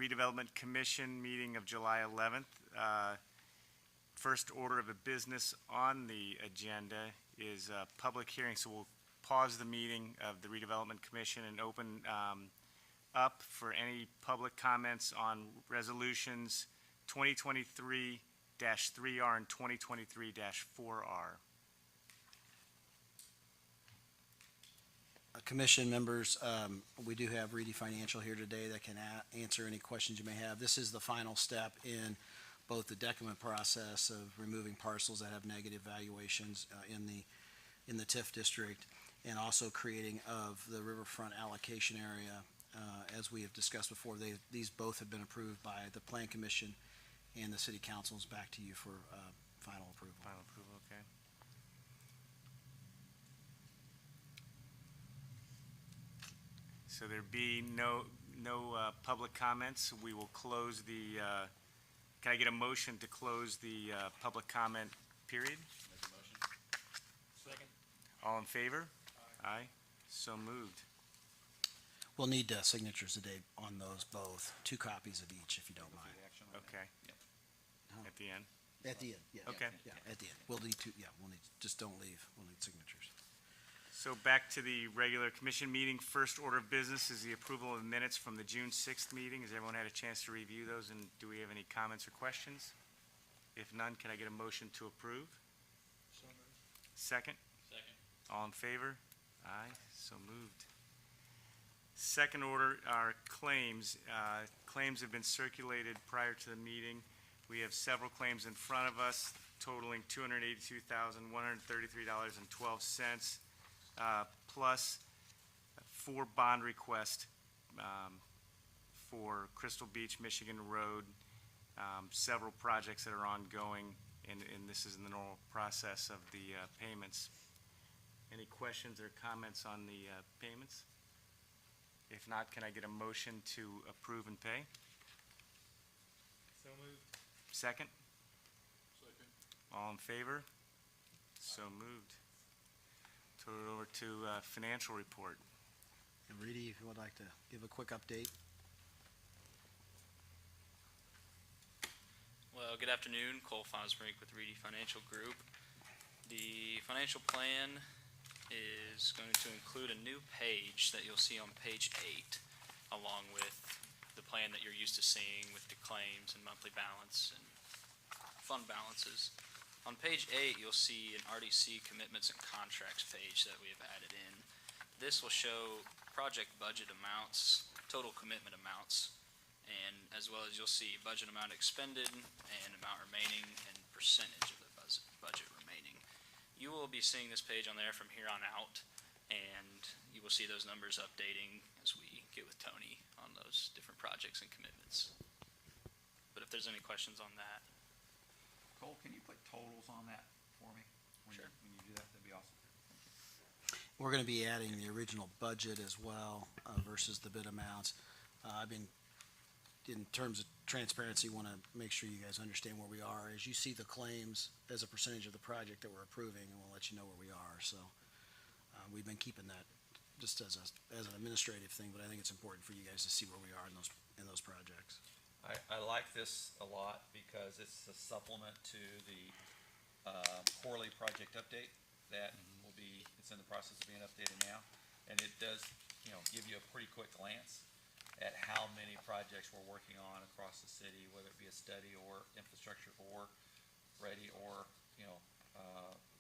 Redevelopment Commission meeting of July 11th. First order of the business on the agenda is a public hearing, so we'll pause the meeting of the Redevelopment Commission and open up for any public comments on resolutions 2023-3R and 2023-4R. Commission members, we do have Reedy Financial here today that can answer any questions you may have. This is the final step in both the decrement process of removing parcels that have negative valuations in the TIF district, and also creating of the riverfront allocation area. As we have discussed before, these both have been approved by the Plan Commission and the City Councils. Back to you for final approval. Final approval, okay. So there be no public comments. We will close the, can I get a motion to close the public comment period? Make a motion. Second. All in favor? Aye. So moved. We'll need signatures today on those both, 2 copies of each, if you don't mind. Okay. Yep. At the end? At the end, yeah. Okay. Yeah, at the end. We'll need just don't leave. We'll need signatures. So back to the regular commission meeting. First order of business is the approval of minutes from the June 6th meeting. Has everyone had a chance to review those, and do we have any comments or questions? If none, can I get a motion to approve? So moved. Second? Second. All in favor? Aye, so moved. Second order are claims. Claims have been circulated prior to the meeting. We have several claims in front of us totaling $282,133.12, plus 4 bond requests for Crystal Beach, Michigan Road, several projects that are ongoing, and this is in the normal process of the payments. Any questions or comments on the payments? If not, can I get a motion to approve and pay? So moved. Second? Second. All in favor? So moved. Turn it over to financial report. And Reedy, if you would like to give a quick update. Well, good afternoon. Cole Fosbrink with Reedy Financial Group. The financial plan is going to include a new page that you'll see on page 8, along with the plan that you're used to seeing with the claims and monthly balance and fund balances. On page 8, you'll see an RDC commitments and contracts page that we have added in. This will show project budget amounts, total commitment amounts, and as well as you'll see budget amount expended and amount remaining and percentage of the budget remaining. You will be seeing this page on there from here on out, and you will see those numbers updating as we get with Tony on those different projects and commitments. But if there's any questions on that. Cole, can you put totals on that for me? Sure. When you do that, that'd be awesome. Thank you. We're going to be adding the original budget as well versus the bid amounts. I've been, in terms of transparency, want to make sure you guys understand where we are. As you see the claims as a percentage of the project that we're approving, and we'll let you know where we are. So we've been keeping that just as an administrative thing, but I think it's important for you guys to see where we are in those projects. I like this a lot because it's a supplement to the quarterly project update that will be, it's in the process of being updated now. And it does, give you a pretty quick glance at how many projects we're working on across the city, whether it be a study or infrastructure or ready or,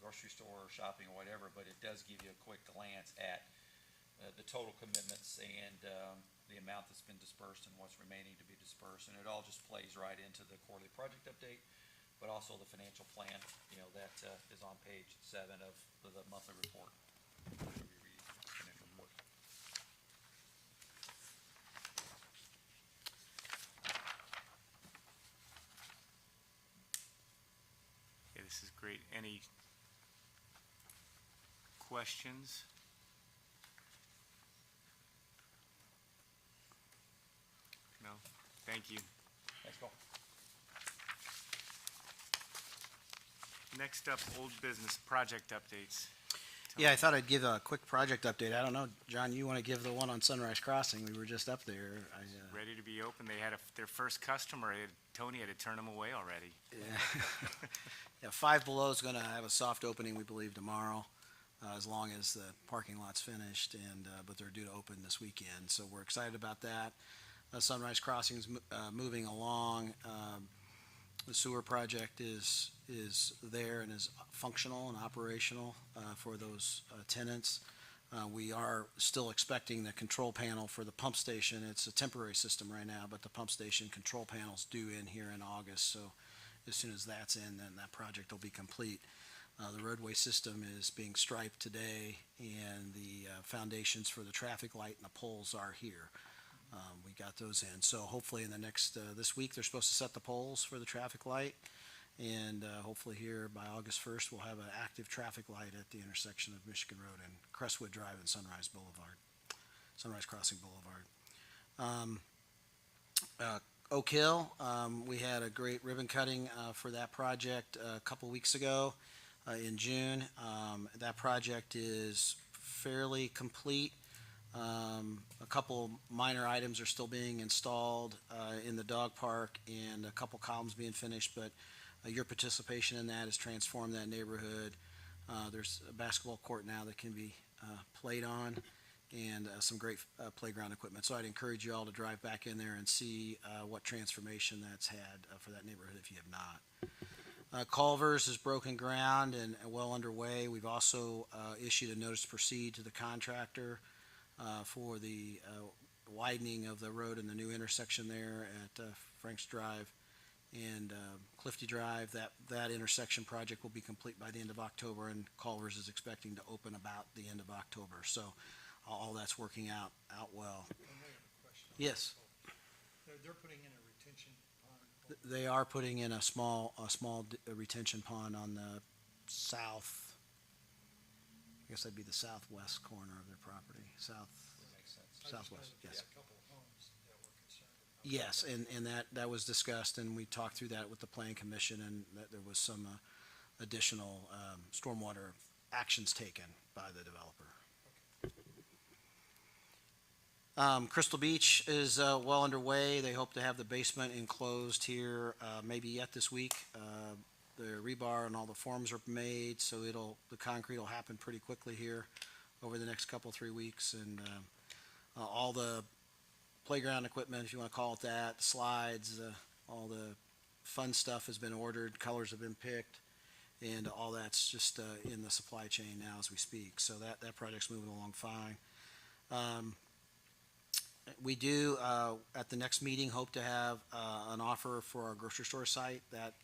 grocery store or shopping or whatever, but it does give you a quick glance at the total commitments and the amount that's been dispersed and what's remaining to be dispersed. And it all just plays right into the quarterly project update, but also the financial plan, that is on page 7 of the monthly report. Financial report. Okay, this is great. Any questions? No? Thank you. Thanks, Cole. Next up, old business project updates. Yeah, I thought I'd give a quick project update. I don't know, John, you want to give the one on Sunrise Crossing? We were just up there. Ready to be open. They had their first customer. Tony had to turn them away already. Yeah, Five Below is going to have a soft opening, we believe, tomorrow, as long as the parking lot's finished, but they're due to open this weekend, so we're excited about that. Sunrise Crossing's moving along. The sewer project is there and is functional and operational for those tenants. We are still expecting the control panel for the pump station. It's a temporary system right now, but the pump station control panel's due in here in August, so as soon as that's in, then that project will be complete. The roadway system is being striped today, and the foundations for the traffic light and the poles are here. We got those in, so hopefully in the next, this week, they're supposed to set the poles for the traffic light, and hopefully here by August 1st, we'll have an active traffic light at the intersection of Michigan Road and Crestwood Drive and Sunrise Crossing Boulevard. Oak Hill, we had a great ribbon cutting for that project a couple weeks ago in June. That project is fairly complete. A couple minor items are still being installed in the dog park and a couple columns being finished, but your participation in that has transformed that neighborhood. There's a basketball court now that can be played on, and some great playground equipment. So I'd encourage you all to drive back in there and see what transformation that's had for that neighborhood if you have not. Culver's is broken ground and well underway. We've also issued a notice to proceed to the contractor for the widening of the road and the new intersection there at Franks Drive and Clifty Drive. That intersection project will be complete by the end of October, and Culver's is expecting to open about the end of October. So all that's working out well. I have a question. Yes, They're putting in a retention pond. they are putting in a small retention pond on the south, I guess that'd be the southwest corner of their property, Makes sense. I just southwest, know that yes. there's a couple of homes that were concerned about. Yes, and that was discussed, and we talked through that with the Plan Commission, and that there was some additional stormwater actions taken by the developer. Crystal Beach is well underway. They hope to have the basement enclosed here maybe yet this week. The rebar and all the forms are made, so the concrete will happen pretty quickly here over the next couple, 3 weeks, and all the playground equipment, if you want to call it that, slides, all the fun stuff has been ordered, colors have been picked, and all that's just in the supply chain now as we speak. So that project's moving along fine. We do, at the next meeting, hope to have an offer for our grocery store site. That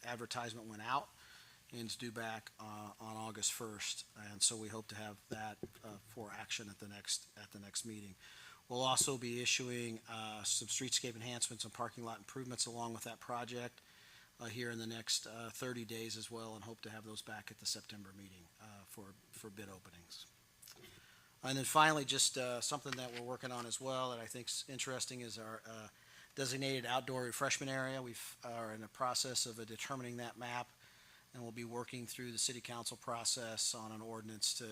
advertisement went out and it's due back on August 1st, and so we hope to have that for action at the next meeting. We'll also be issuing some streetscape enhancements and parking lot improvements along with that project here in the next 30 days as well, and hope to have those back at the September meeting for bid openings. And then finally, just something that we're working on as well that I think's interesting is our designated outdoor refreshment area. We are in the process of determining that map, and we'll be working through the city council process on an ordinance to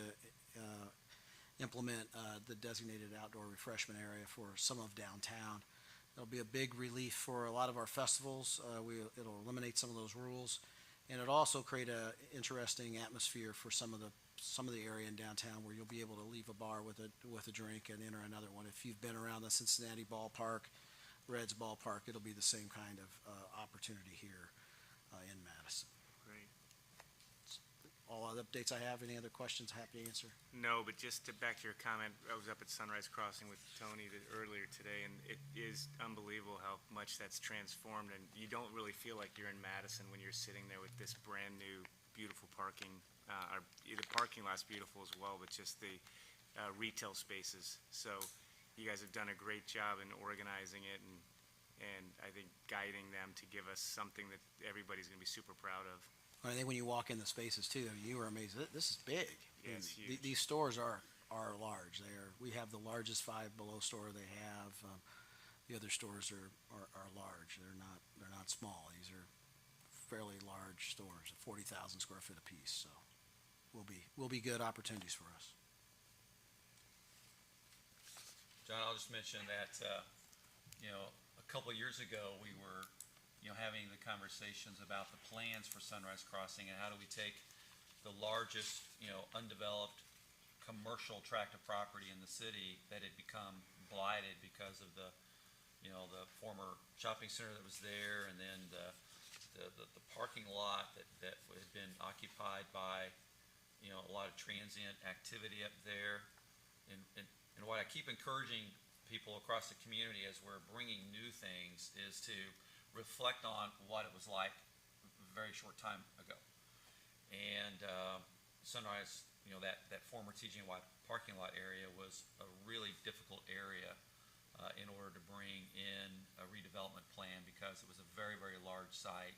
implement the designated outdoor refreshment area for some of downtown. It'll be a big relief for a lot of our festivals. It'll eliminate some of those rules, and it'll also create a interesting atmosphere for some of the area in downtown where you'll be able to leave a bar with a drink and enter another one. If you've been around the Cincinnati ballpark, Reds ballpark, it'll be the same kind of opportunity here in Madison. Great. All other updates I have. Any other questions? Happy to answer. No, but just back to your comment, I was up at Sunrise Crossing with Tony earlier today, and it is unbelievable how much that's transformed, and you don't really feel like you're in Madison when you're sitting there with this brand-new, beautiful parking. The parking lot's beautiful as well, but just the retail spaces. So you guys have done a great job in organizing it and I think guiding them to give us something that everybody's going to be super proud of. I think when you walk in the spaces too, I mean, you were amazed. This is big. Yeah, it's huge. These stores are large. We have the largest Five Below store they have. The other stores are large. They're not small. These are fairly large stores, 40,000 square foot apiece. So will be good opportunities for us. John, I'll just mention that, a couple of years ago, we were, having the conversations about the plans for Sunrise Crossing and how do we take the largest, undeveloped commercial tract of property in the city that had become blighted because of the former shopping center that was there, and then the parking lot that had been occupied by, a lot of transient activity up there. And what I keep encouraging people across the community as we're bringing new things is to reflect on what it was like a very short time ago. And Sunrise, that former TGNY parking lot area was a really difficult area in order to bring in a redevelopment plan because it was a very, very large site.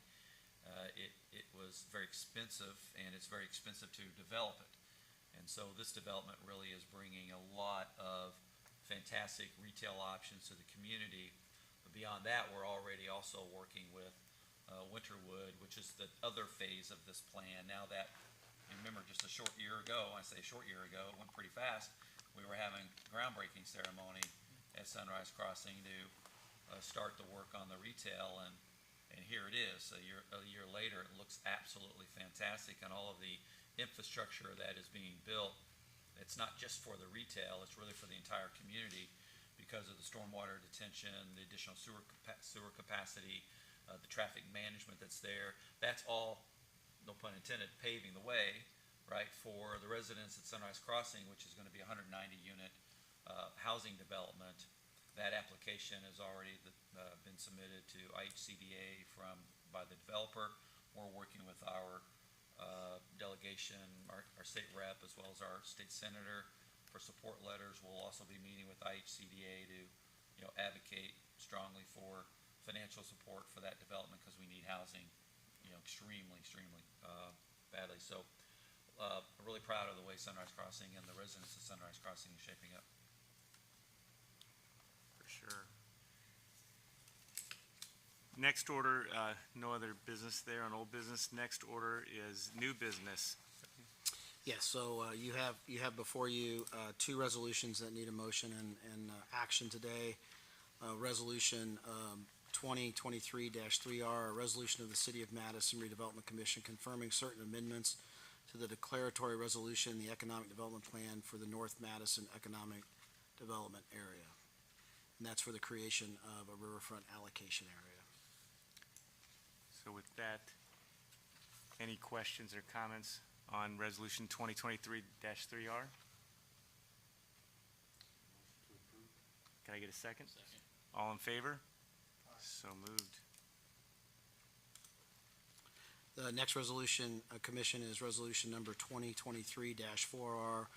It was very expensive, and it's very expensive to develop it. And so this development really is bringing a lot of fantastic retail options to the community. But beyond that, we're already also working with Winterwood, which is the other phase of this plan. Now that, remember, just a short year ago, when I say a short year ago, it went pretty fast, we were having groundbreaking ceremony at Sunrise Crossing to start the work on the retail, and here it is. A year later, it looks absolutely fantastic, and all of the infrastructure that is being built, it's not just for the retail, it's really for the entire community because of the stormwater detention, the additional sewer capacity, the traffic management that's there. That's all, no pun intended, paving the way, right, for the residents at Sunrise Crossing, which is going to be a 190-unit housing development. That application has already been submitted to IHCDA by the developer. We're working with our delegation, our state rep, as well as our state senator for support letters. We'll also be meeting with IHCDA to, advocate strongly for financial support for that development because we need housing, extremely badly. So, I'm really proud of the way Sunrise Crossing and the residents of Sunrise Crossing is shaping up. For sure. Next order, no other business there on old business. Next order is new business. Yes, so you have before you two resolutions that need a motion and action today. Resolution 2023-3R, a resolution of the City of Madison Redevelopment Commission confirming certain amendments to the declaratory resolution in the Economic Development Plan for the North Madison Economic Development Area. And that's for the creation of a riverfront allocation area. So with that, any questions or comments on Resolution 2023-3R? Can I get a second? Second. All in favor? So moved. The next resolution, Commission, is resolution number 2023-4R,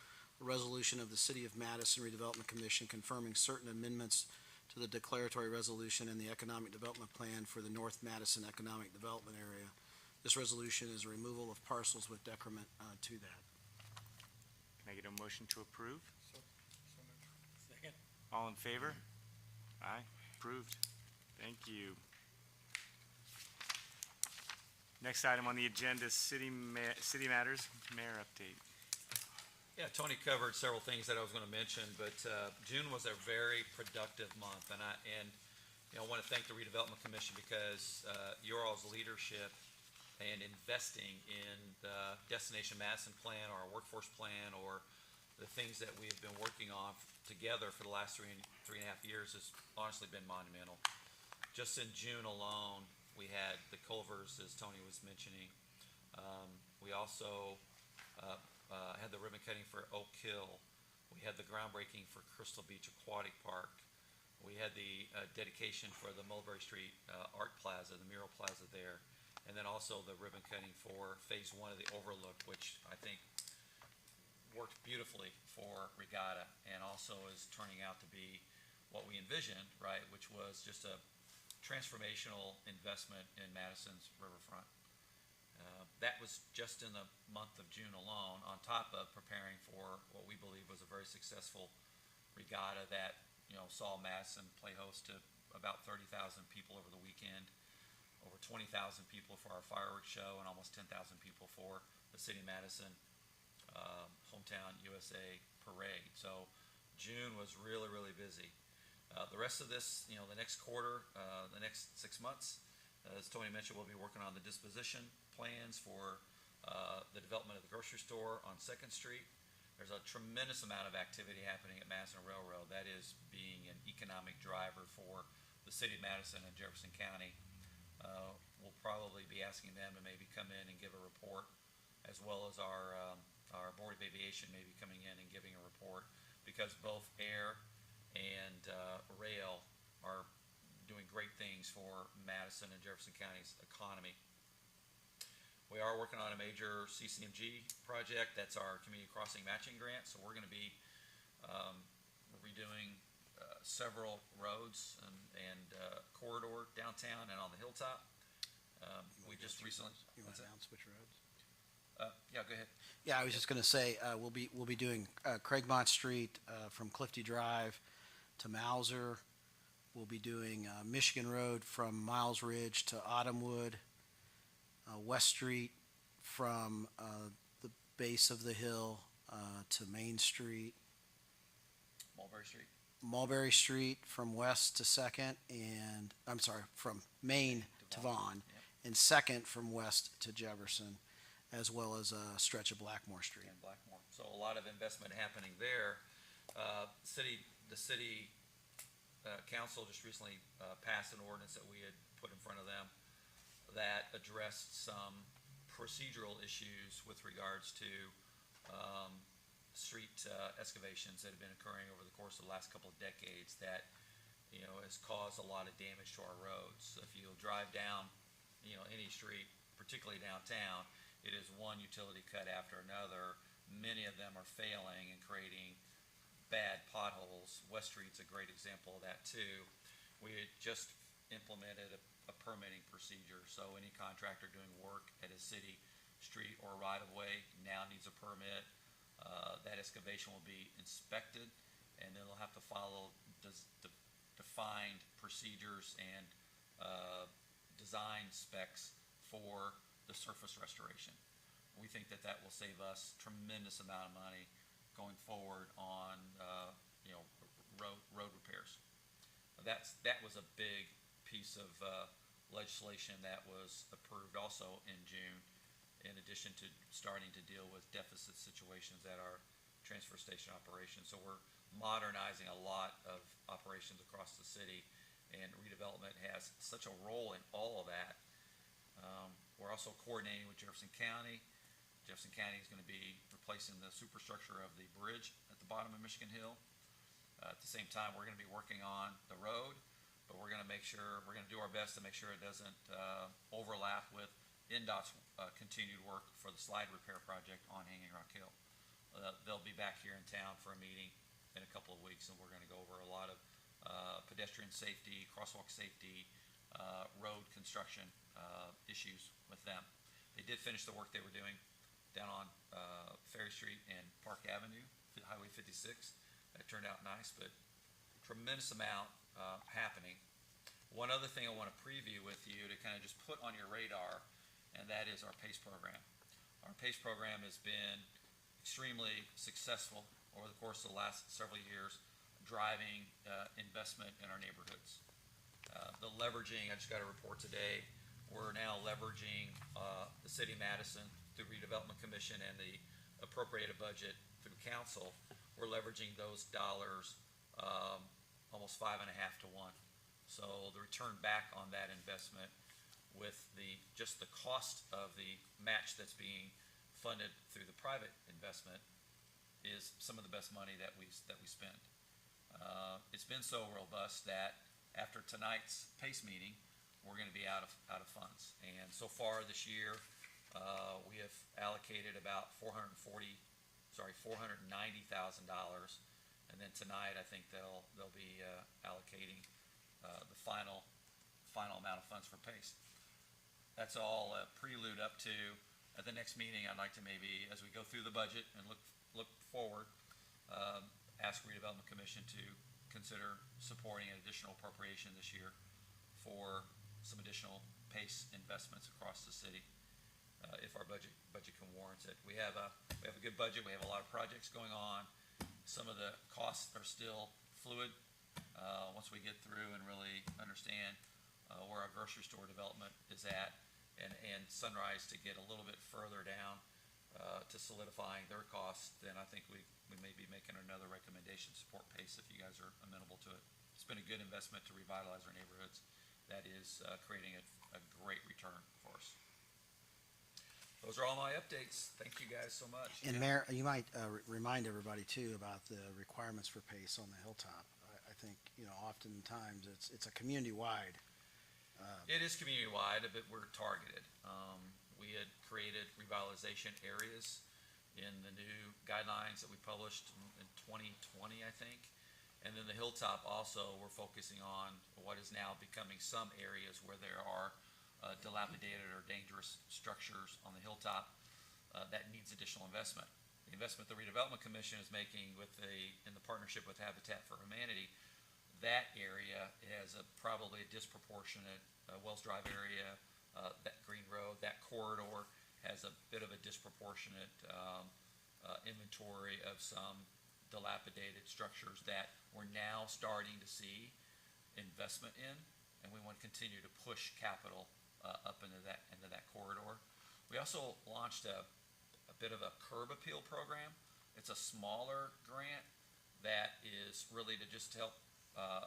a resolution of the City of Madison Redevelopment Commission confirming certain amendments to the declaratory resolution in the Economic Development Plan for the North Madison Economic Development Area. This resolution is a removal of parcels with decrement to that. Can I get a motion to approve? So moved. Second. All in favor? Aye, approved. Thank you. Next item on the agenda is City Matters, Mayor update. Yeah, Tony covered several things that I was going to mention, but June was a very productive month, and I want to thank the Redevelopment Commission because your all's leadership and investing in the Destination Madison plan or our workforce plan or the things that we have been working on together for the last three and a half years has honestly been monumental. Just in June alone, we had the Culvers, as Tony was mentioning. We also had the ribbon cutting for Oak Hill. We had the groundbreaking for Crystal Beach Aquatic Park. We had the dedication for the Mulberry Street Art Plaza, the mural plaza there. And then also the ribbon cutting for Phase 1 of the Overlook, which I think worked beautifully for Regatta and also is turning out to be what we envisioned, right, which was just a transformational investment in Madison's riverfront. That was just in the month of June alone, on top of preparing for what we believe was a very successful regatta that, saw Madison play host to about 30,000 people over the weekend, over 20,000 people for our fireworks show, and almost 10,000 people for the City of Madison Hometown USA Parade. So June was really, really busy. The rest of this, the next quarter, the next 6 months, as Tony mentioned, we'll be working on the disposition plans for the development of the grocery store on Second Street. There's a tremendous amount of activity happening at Madison Railroad. That is being an economic driver for the city of Madison and Jefferson County. We'll probably be asking them to maybe come in and give a report, as well as our Board of Aviation maybe coming in and giving a report, because both air and rail are doing great things for Madison and Jefferson County's economy. We are working on a major CCMG project. That's our community crossing matching grant. So we're going to be redoing several roads and corridor downtown and on the hilltop. We just recently. You want to announce which roads? Yeah, go ahead. Yeah, I was just going to say, we'll be doing Craigmont Street from Clifty Drive to Mauser. We'll be doing Michigan Road from Miles Ridge to Autumnwood, West Street from the base of the hill to Main Street, Mulberry Street. Mulberry Street from West to Second, and, I'm sorry, from Main to Vaughn, Yep. and Second from West to Jefferson, as well as a stretch of Blackmore Street. And Blackmore. So a lot of investment happening there. The city council just recently passed an ordinance that we had put in front of them that addressed some procedural issues with regards to street excavations that have been occurring over the course of the last couple of decades that, has caused a lot of damage to our roads. If you drive down, any street, particularly downtown, it is one utility cut after another. Many of them are failing and creating bad potholes. West Street's a great example of that too. We had just implemented a permitting procedure, so any contractor doing work at a city street or right of way now needs a permit. That excavation will be inspected, and then they'll have to follow defined procedures and design specs for the surface restoration. We think that will save us tremendous amount of money going forward on road repairs. That was a big piece of legislation that was approved also in June, in addition to starting to deal with deficit situations at our transfer station operations. So we're modernizing a lot of operations across the city, and redevelopment has such a role in all of that. We're also coordinating with Jefferson County. Jefferson County is going to be replacing the superstructure of the bridge at the bottom of Michigan Hill. At the same time, we're going to be working on the road, but we're going to do our best to make sure it doesn't overlap with NDOT's continued work for the slide repair project on Hanging Rock Hill. They'll be back here in town for a meeting in a couple of weeks, and we're going to go over a lot of pedestrian safety, crosswalk safety, road construction issues with them. They did finish the work they were doing down on Ferry Street and Park Avenue, Highway 56. That turned out nice, but tremendous amount happening. One other thing I want to preview with you to kind of just put on your radar, and that is our PACE program. Our PACE program has been extremely successful over the course of the last several years, driving investment in our neighborhoods. The leveraging, I just got a report today, we're now leveraging the city of Madison through Redevelopment Commission and the appropriated budget through council. We're leveraging those dollars almost 5.5 to 1. So the return back on that investment with just the cost of the match that's being funded through the private investment is some of the best money that we spend. It's been so robust that after tonight's PACE meeting, we're going to be out of funds. And so far this year, we have allocated about $490,000. And then tonight, I think they'll be allocating the final amount of funds for PACE. That's all a prelude up to at the next meeting. I'd like to maybe, as we go through the budget and look forward, ask Redevelopment Commission to consider supporting an additional appropriation this year for some additional PACE investments across the city. if our budget can warrant it. We have a good budget. We have a lot of projects going on. Some of the costs are still fluid. Once we get through and really understand where our grocery store development is at, and Sunrise to get a little bit further down to solidifying their costs, then I think we may be making another recommendation to support PACE if you guys are amenable to it. It's been a good investment to revitalize our neighborhoods. That is creating a great return for us. Those are all my updates. Thank you guys so much. And Mayor, you might remind everybody too about the requirements for PACE on the Hilltop. I think, oftentimes it's a community-wide. It is community-wide, but we're targeted. We had created revitalization areas in the new guidelines that we published in 2020, I think. And then the Hilltop also, we're focusing on what is now becoming some areas where there are dilapidated or dangerous structures on the Hilltop that needs additional investment. The investment the Redevelopment Commission is making in the partnership with Habitat for Humanity, that area has probably a disproportionate, Wells Drive area, that Green Road, that corridor has a bit of a disproportionate inventory of some dilapidated structures that we're now starting to see investment in, and we want to continue to push capital up into that corridor. We also launched a bit of a curb appeal program. It's a smaller grant that is really to just help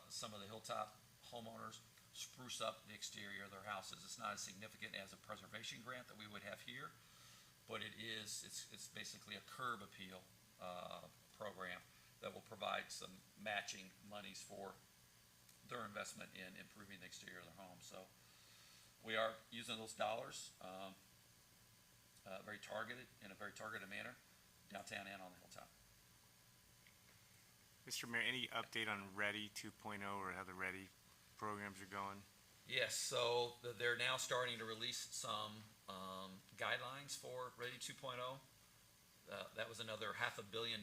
some of the Hilltop homeowners spruce up the exterior of their houses. It's not as significant as a preservation grant that we would have here, but it's basically a curb appeal program that will provide some matching monies for their investment in improving the exterior of their home. So we are using those dollars very targeted, in a very targeted manner, downtown and on the Hilltop. Mr. Mayor, any update on Ready 2.0 or how the Ready programs are going? Yes, so they're now starting to release some guidelines for Ready 2.0. That was another $500 million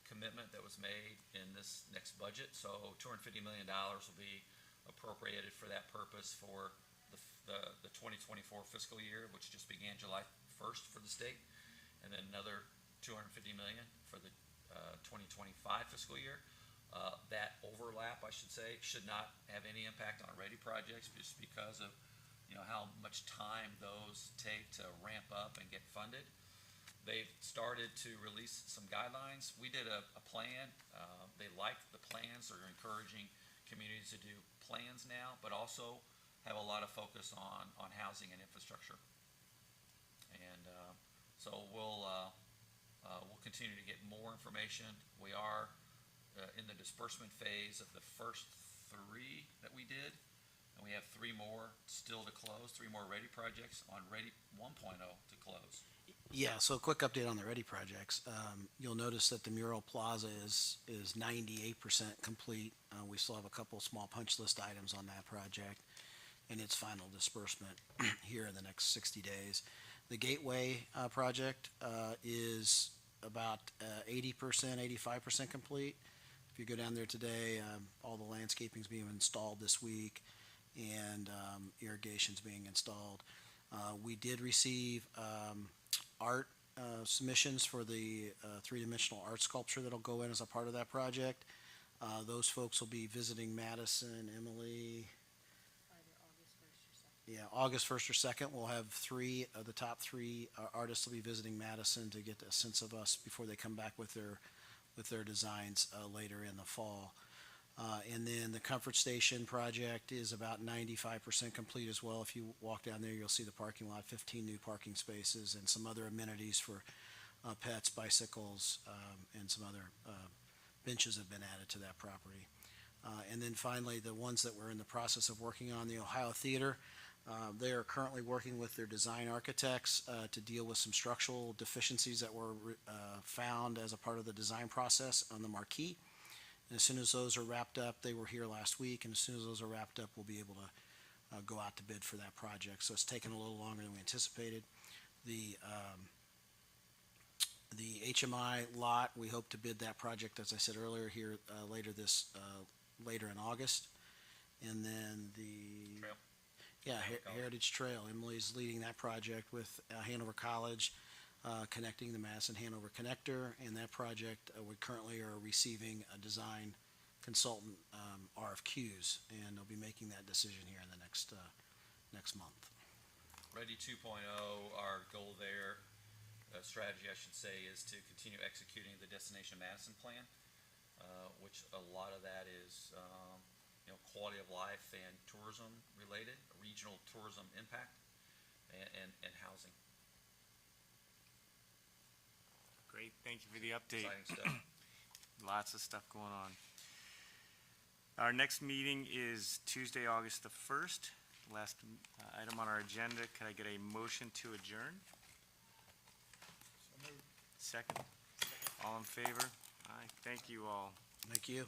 commitment that was made in this next budget. So $250 million will be appropriated for that purpose for the 2024 fiscal year, which just began July 1st for the state, and then another $250 million for the 2025 fiscal year. That overlap, I should say, should not have any impact on Ready projects just because of how much time those take to ramp up and get funded. They've started to release some guidelines. We did a plan. They liked the plans. They're encouraging communities to do plans now, but also have a lot of focus on housing and infrastructure. And so we'll continue to get more information. We are in the disbursement phase of the first 3 that we did, and we have 3 more still to close, 3 more Ready projects on Ready 1.0 to close. Yeah, so a quick update on the Ready projects. You'll notice that the Mural Plaza is 98% complete. We still have a couple small punch list items on that project and its final disbursement here in the next 60 days. The Gateway project is about 80%, 85% complete. If you go down there today, all the landscaping's being installed this week, and irrigation's being installed. We did receive art submissions for the 3-dimensional art sculpture that'll go in as a part of that project. Those folks will be visiting Madison, Emily. Yeah, August 1st or 2nd, we'll have 3 of the top 3 artists will be visiting Madison to get a sense of us before they come back with their designs later in the fall. And then the Comfort Station project is about 95% complete as well. If you walk down there, you'll see the parking lot, 15 new parking spaces and some other amenities for pets, bicycles, and some other benches have been added to that property. And then finally, the ones that we're in the process of working on, the Ohio Theater, they are currently working with their design architects to deal with some structural deficiencies that were found as a part of the design process on the marquee. And as soon as those are wrapped up, they were here last week, and as soon as those are wrapped up, we'll be able to go out to bid for that project. So it's taken a little longer than we anticipated. The HMI lot, we hope to bid that project, as I said earlier, here later in August. And then Yeah, College. Heritage Trail. Emily's leading that project with Hanover College, connecting the Madison Hanover connector, and that project, we currently are receiving a design consultant RFQs, and they'll be making that decision here in the next month. Ready 2.0, our goal there, strategy I should say, is to continue executing the Destination Madison plan, which a lot of that is, quality of life and tourism related, regional tourism impact, and housing. Great, thank you for the update. Exciting stuff. Lots of stuff going on. Our next meeting is Tuesday, August the 1st. Last item on our agenda. Could I get a motion to adjourn? So moved. Second? All in favor? Aye, thank you all. Thank you.